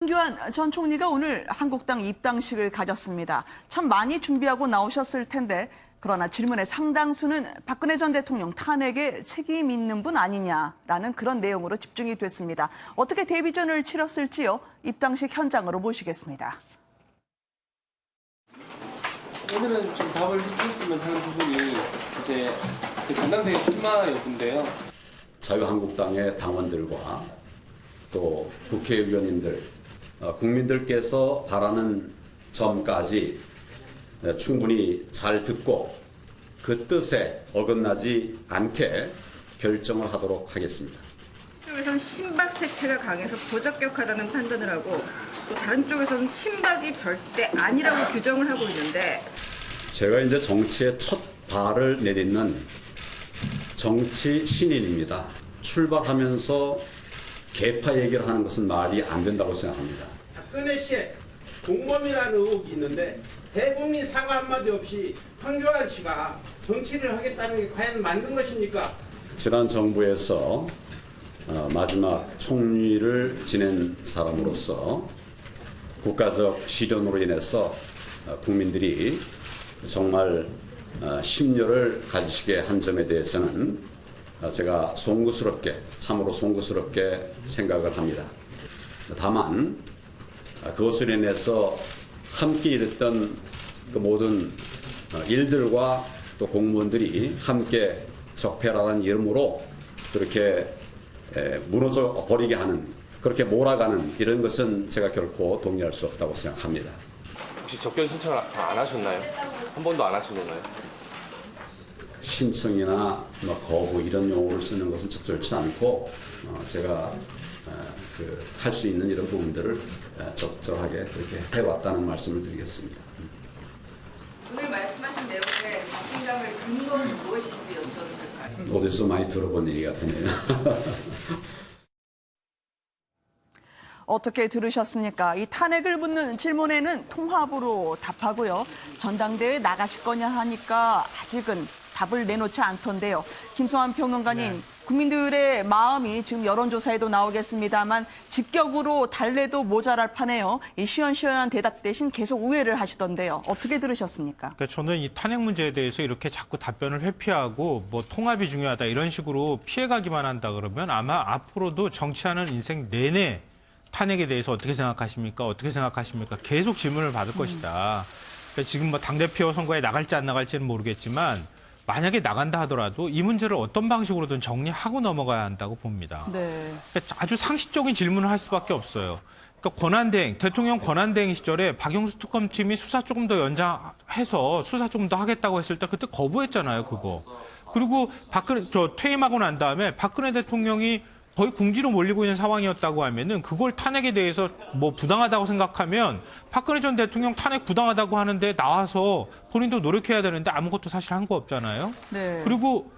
황교안 전 총리가 오늘 한국당 입당식을 가졌습니다. 참 많이 준비하고 나오셨을 텐데 그러나 질문의 상당수는 박근혜 전 대통령 탄핵에 책임 있는 분 아니냐라는 그런 내용으로 집중이 됐습니다. 어떻게 데뷔전을 치렀을지요? 입당식 현장으로 모시겠습니다. 오늘은 좀 답을 해주셨으면 하는 부분이 이제 그 전당대회 출마 여부인데요. 자유한국당의 당원들과 또 국회의원님들, 국민들께서 바라는 점까지 충분히 잘 듣고 그 뜻에 어긋나지 않게 결정을 하도록 하겠습니다. 쪽에서는 친박 색채가 강해서 부적격하다는 판단을 하고 또 다른 쪽에서는 친박이 절대 아니라고 규정을 하고 있는데 제가 이제 정치의 첫 발을 내딛는 정치 신인입니다. 출발하면서 개파 얘기를 하는 것은 말이 안 된다고 생각합니다. 박근혜 씨의 공범이라는 의혹이 있는데 대국민 사과 한마디 없이 황교안 씨가 정치를 하겠다는 게 과연 맞는 것입니까? 지난 정부에서 마지막 총리를 지낸 사람으로서 국가적 시련으로 인해서 국민들이 정말 심려를 가지시게 한 점에 대해서는 제가 참으로 송구스럽게 생각을 합니다. 다만 그것으로 인해서 함께 일했던 그 모든 일들과 또 공무원들이 함께 적폐라는 이름으로 그렇게 무너져 버리게 하는, 그렇게 몰아가는 이런 것은 제가 결코 동의할 수 없다고 생각합니다. 혹시 접견 신청을 안 하셨나요? 한 번도 안 하신 건가요? 신청이나 거부 이런 용어를 쓰는 것은 적절치 않고 제가 할 수 있는 이런 부분들을 적절하게 그렇게 해왔다는 말씀을 드리겠습니다. 오늘 말씀하신 내용의 자신감의 근거는 무엇인지 여쭤도 될까요? 어디서 많이 들어본 얘기 같으네요. 어떻게 들으셨습니까? 이 탄핵을 묻는 질문에는 통합으로 답하고요. 전당대회에 나가실 거냐 하니까 아직은 답을 내놓지 않던데요. 김성환 평론가님, 국민들의 마음이 지금 여론조사에도 나오겠습니다만 직격으로 달래도 모자랄 판에요. 이 시원시원한 대답 대신 계속 우회를 하시던데요. 어떻게 들으셨습니까? 그러니까 저는 이 탄핵 문제에 대해서 이렇게 자꾸 답변을 회피하고 뭐 통합이 중요하다 이런 식으로 피해가기만 한다 그러면 아마 앞으로도 정치하는 인생 내내 탄핵에 대해서 어떻게 생각하십니까? 어떻게 생각하십니까? 계속 질문을 받을 것이다. 그러니까 지금 뭐 당대표 선거에 나갈지 안 나갈지는 모르겠지만 만약에 나간다 하더라도 이 문제를 어떤 방식으로든 정리하고 넘어가야 한다고 봅니다. 네. 그러니까 아주 상식적인 질문을 할 수밖에 없어요. 그러니까 권한대행, 대통령 권한대행 시절에 박영수 특검팀이 수사 조금 더 연장해서 수사 조금 더 하겠다고 했을 때 그때 거부했잖아요, 그거. 그리고 퇴임하고 난 다음에 박근혜 대통령이 거의 궁지로 몰리고 있는 상황이었다고 하면은 그걸 탄핵에 대해서 뭐 부당하다고 생각하면 박근혜 전 대통령 탄핵 부당하다고 하는데 나와서 본인도 노력해야 되는데 아무것도 사실 한 거 없잖아요. 네. 그리고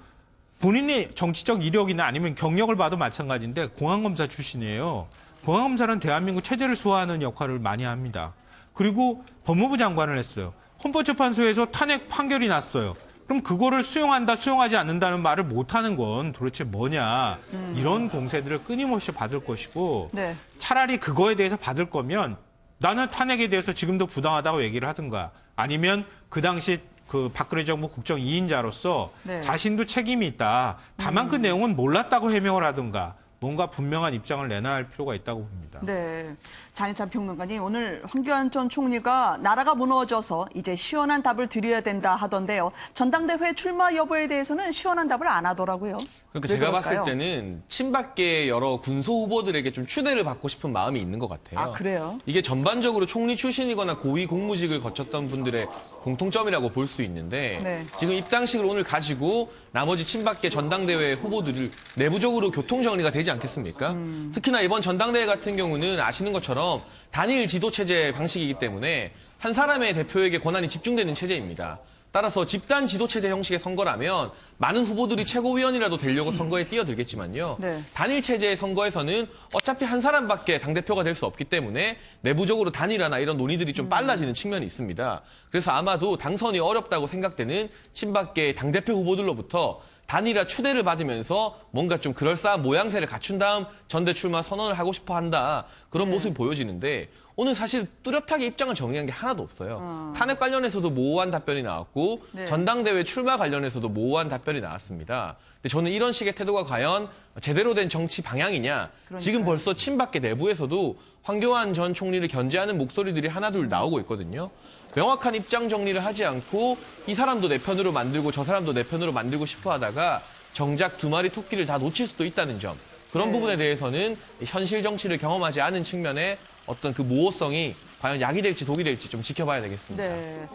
본인이 정치적 이력이나 아니면 경력을 봐도 마찬가지인데 공안검사 출신이에요. 공안검사는 대한민국 체제를 수호하는 역할을 많이 합니다. 그리고 법무부 장관을 했어요. 헌법재판소에서 탄핵 판결이 났어요. 그럼 그거를 수용한다, 수용하지 않는다는 말을 못하는 건 도대체 뭐냐. 이런 공세들을 끊임없이 받을 것이고 네. 차라리 그거에 대해서 받을 거면 나는 탄핵에 대해서 지금도 부당하다고 얘기를 하든가 아니면 그 당시 그 박근혜 정부 국정 2인자로서 네. 자신도 책임이 있다. 다만 그 내용은 몰랐다고 해명을 하든가 뭔가 분명한 입장을 내놔야 할 필요가 있다고 봅니다. 네, 장희찬 평론가님, 오늘 황교안 전 총리가 나라가 무너져서 이제 시원한 답을 드려야 된다 하던데요. 전당대회 출마 여부에 대해서는 시원한 답을 안 하더라고요. 그러니까 왜 제가 그럴까요? 봤을 때는 친박계 여러 군소 후보들에게 좀 추대를 받고 싶은 마음이 있는 것 같아요. 아, 그래요? 이게 전반적으로 총리 출신이거나 고위 공무직을 거쳤던 분들의 공통점이라고 볼 수 있는데 네. 지금 입당식을 오늘 가지고 나머지 친박계 전당대회 후보들을 내부적으로 교통정리가 되지 않겠습니까? 특히나 이번 전당대회 같은 경우는 아시는 것처럼 단일 지도체제 방식이기 때문에 한 사람의 대표에게 권한이 집중되는 체제입니다. 따라서 집단 지도체제 형식의 선거라면 많은 후보들이 최고위원이라도 되려고 선거에 뛰어들겠지만요. 네. 단일 체제의 선거에서는 어차피 한 사람밖에 당대표가 될 수 없기 때문에 내부적으로 단일화나 이런 논의들이 좀 빨라지는 측면이 있습니다. 그래서 아마도 당선이 어렵다고 생각되는 친박계 당대표 후보들로부터 단일화 추대를 받으면서 뭔가 좀 그럴싸한 모양새를 갖춘 다음 전대 출마 선언을 하고 싶어 한다. 그런 모습이 보여지는데 오늘 사실 뚜렷하게 입장을 정리한 게 하나도 없어요. 탄핵 관련해서도 모호한 답변이 나왔고 네. 전당대회 출마 관련해서도 모호한 답변이 나왔습니다. 근데 저는 이런 식의 태도가 과연 제대로 된 정치 방향이냐. 지금 벌써 친박계 내부에서도 황교안 전 총리를 견제하는 목소리들이 하나둘 나오고 있거든요. 명확한 입장 정리를 하지 않고 이 사람도 내 편으로 만들고 저 사람도 내 편으로 만들고 싶어 하다가 정작 두 마리 토끼를 다 놓칠 수도 있다는 점. 그런 부분에 대해서는 현실 정치를 경험하지 않은 측면에 어떤 그 모호성이 과연 약이 될지 독이 될지 좀 지켜봐야 되겠습니다. 네.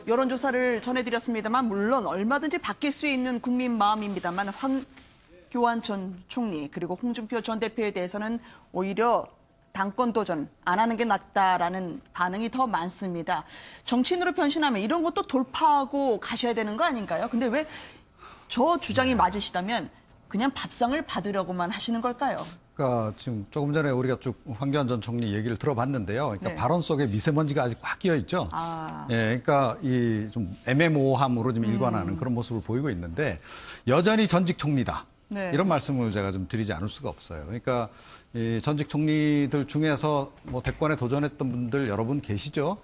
여론조사를 전해드렸습니다만 물론 얼마든지 바뀔 수 있는 국민 마음입니다만 황교안 전 총리 그리고 홍준표 전 대표에 대해서는 오히려 당권 도전 안 하는 게 낫다라는 반응이 더 많습니다. 정치인으로 변신하면 이런 것도 돌파하고 가셔야 되는 거 아닌가요? 근데 왜 저 주장이 맞으시다면 그냥 밥상을 받으려고만 하시는 걸까요? 그러니까 지금 조금 전에 우리가 쭉 황교안 전 총리 얘기를 들어봤는데요. 그러니까 네. 발언 속에 미세먼지가 아직 꽉 끼어 있죠. 예, 그러니까 이 좀 애매모호함으로 좀 일관하는 그런 모습을 보이고 있는데 여전히 전직 총리다. 네. 이런 말씀을 제가 좀 드리지 않을 수가 없어요. 그러니까 이 전직 총리들 중에서 뭐 대권에 도전했던 분들 여러분 계시죠.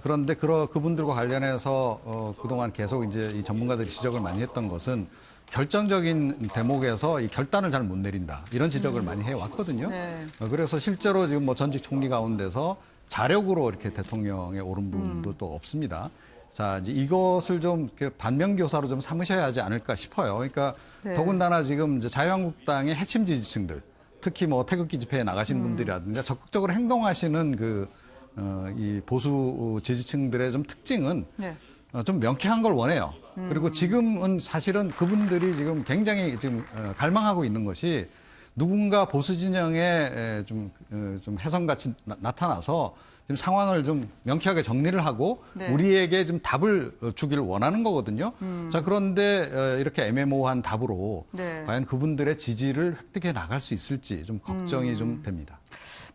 그런데 그분들과 관련해서 그동안 계속 이제 이 전문가들이 지적을 많이 했던 것은 결정적인 대목에서 이 결단을 잘 못 내린다. 이런 지적을 많이 해왔거든요. 네. 그래서 실제로 지금 뭐 전직 총리 가운데서 자력으로 이렇게 대통령에 오른 분도 또 없습니다. 자, 이제 이것을 좀 반면교사로 좀 삼으셔야 하지 않을까 싶어요. 그러니까 네. 더군다나 지금 이제 자유한국당의 핵심 지지층들, 특히 뭐 태극기 집회에 나가신 분들이라든지 적극적으로 행동하시는 이 보수 지지층들의 좀 특징은 네. 좀 명쾌한 걸 원해요. 그리고 지금은 사실은 그분들이 지금 굉장히 지금 갈망하고 있는 것이 누군가 보수 진영에 좀 혜성같이 나타나서 지금 상황을 좀 명쾌하게 정리를 하고 네. 우리에게 좀 답을 주기를 원하는 거거든요. 자, 그런데 이렇게 애매모호한 답으로 네. 과연 그분들의 지지를 획득해 나갈 수 있을지 좀 걱정이 좀 됩니다.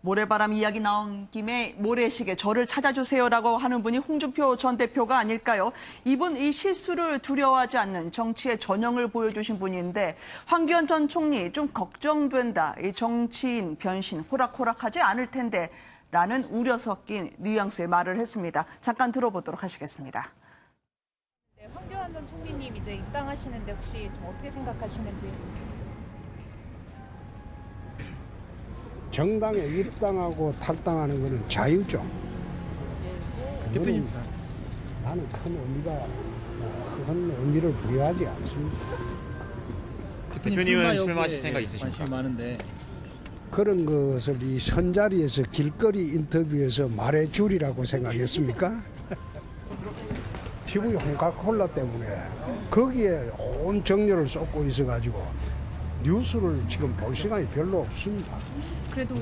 모래바람 이야기 나온 김에 모래시계 저를 찾아주세요라고 하는 분이 홍준표 전 대표가 아닐까요? 이분 이 실수를 두려워하지 않는 정치의 전형을 보여주신 분인데 황교안 전 총리 좀 걱정된다. 이 정치인 변신 호락호락하지 않을 텐데 라는 우려 섞인 뉘앙스의 말을 했습니다. 잠깐 들어보도록 하시겠습니다. 네, 황교안 전 총리님 이제 입당하시는데 혹시 좀 어떻게 생각하시는지. 정당에 입당하고 탈당하는 것은 자유죠. 대표님, 나는 큰 의미를 부여하지 않습니다. 대표님은 출마하실 생각 있으십니까? 많은데. 그런 것을 이 선자리에서 길거리 인터뷰에서 말해주리라고 생각했습니까? TV 홍카콜라 때문에 거기에 온 정열을 쏟고 있어가지고 뉴스를 지금 볼 시간이 별로 없습니다. 그래도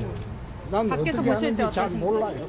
난 밖에서 어떻게 보실 때 하는지 잘 어떠신지. 몰라요.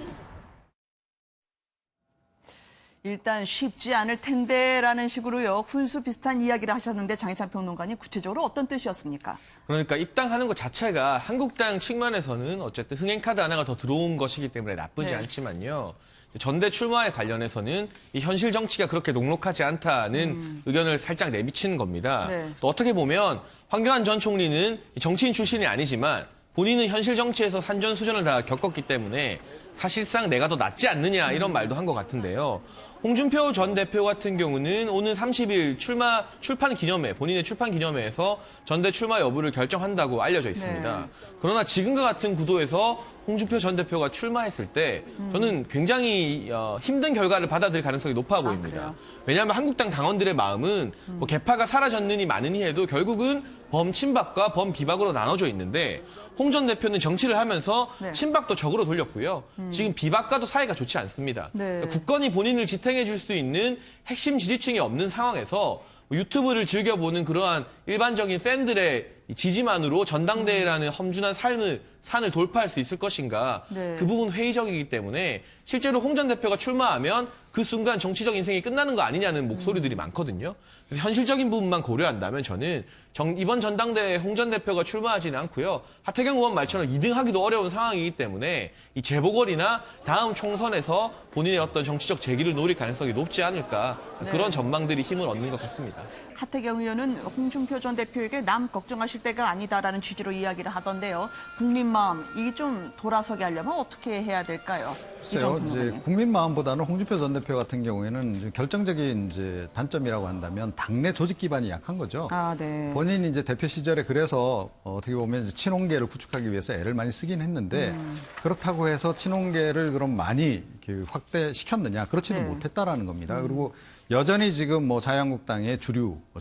일단 쉽지 않을 텐데라는 식으로요. 훈수 비슷한 이야기를 하셨는데 장희찬 평론가님 구체적으로 어떤 뜻이었습니까? 그러니까 입당하는 것 자체가 한국당 측면에서는 어쨌든 흥행 카드 하나가 더 들어온 것이기 때문에 나쁘지 네. 않지만요. 전대 출마에 관련해서는 이 현실 정치가 그렇게 녹록하지 않다는 의견을 살짝 내비치는 겁니다. 네. 또 어떻게 보면 황교안 전 총리는 정치인 출신이 아니지만 본인은 현실 정치에서 산전수전을 다 겪었기 때문에 사실상 내가 더 낫지 않느냐 이런 말도 한 것 같은데요. 홍준표 전 대표 같은 경우는 오늘 30일 출판 기념회, 본인의 출판 기념회에서 전대 출마 여부를 결정한다고 알려져 있습니다. 네. 그러나 지금과 같은 구도에서 홍준표 전 대표가 출마했을 때 저는 굉장히 힘든 결과를 받아들일 가능성이 높아 보입니다. 왜냐하면 한국당 당원들의 마음은 뭐 개파가 사라졌느니 마느니 해도 결국은 범친박과 범비박으로 나눠져 있는데 홍 전 대표는 정치를 하면서 네. 친박도 적으로 돌렸고요. 지금 비박과도 사이가 좋지 않습니다. 네. 그러니까 굳건히 본인을 지탱해 줄 수 있는 핵심 지지층이 없는 상황에서 유튜브를 즐겨보는 그러한 일반적인 팬들의 지지만으로 전당대회라는 험준한 산을 돌파할 수 있을 것인가. 네. 그 부분 회의적이기 때문에 실제로 홍 전 대표가 출마하면 그 순간 정치적 인생이 끝나는 거 아니냐는 목소리들이 많거든요. 그래서 현실적인 부분만 고려한다면 저는 이번 전당대회에 홍 전 대표가 출마하지는 않고요. 하태경 의원 말처럼 2등하기도 어려운 상황이기 때문에 이 재보궐이나 다음 총선에서 본인의 어떤 정치적 재기를 노릴 가능성이 높지 않을까 그런 전망들이 힘을 얻는 것 같습니다. 하태경 의원은 홍준표 전 대표에게 남 걱정하실 때가 아니다라는 취지로 이야기를 하던데요. 국민 마음 이게 좀 돌아서게 하려면 어떻게 해야 될까요? 글쎄요, 이제 국민 마음보다는 홍준표 전 대표 같은 경우에는 이제 결정적인 이제 단점이라고 한다면 당내 조직 기반이 약한 거죠. 아, 네. 본인이 이제 대표 시절에 그래서 어떻게 보면 이제 친홍계를 구축하기 위해서 애를 많이 쓰긴 했는데 그렇다고 해서 친홍계를 그럼 많이 이렇게 확대시켰느냐? 그렇지도 네. 못했다라는 겁니다. 그리고 여전히 지금 뭐 자유한국당의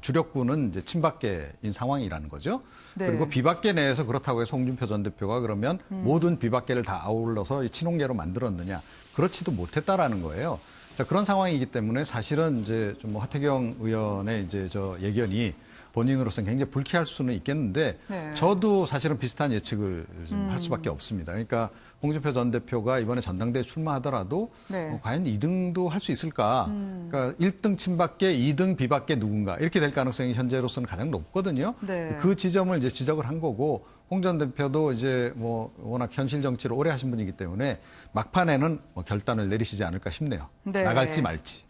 주력구는 이제 친박계인 상황이라는 거죠. 네. 그리고 비박계 내에서 그렇다고 해서 홍준표 전 대표가 그러면 모든 비박계를 다 아울러서 이 친홍계로 만들었느냐? 그렇지도 못했다라는 거예요. 자, 그런 상황이기 때문에 사실은 이제 좀 뭐 하태경 의원의 이제 저 예견이 본인으로서는 굉장히 불쾌할 수는 있겠는데 네. 저도 사실은 비슷한 예측을 좀 할 수밖에 없습니다. 그러니까 홍준표 전 대표가 이번에 전당대회 출마하더라도 네. 과연 2등도 할 수 있을까? 그러니까 1등 친박계, 2등 비박계 누군가 이렇게 될 가능성이 현재로서는 가장 높거든요. 네. 그 지점을 이제 지적을 한 거고 홍 전 대표도 이제 뭐 워낙 현실 정치를 오래 하신 분이기 때문에 막판에는 뭐 결단을 내리시지 않을까 싶네요. 네. 나갈지 말지.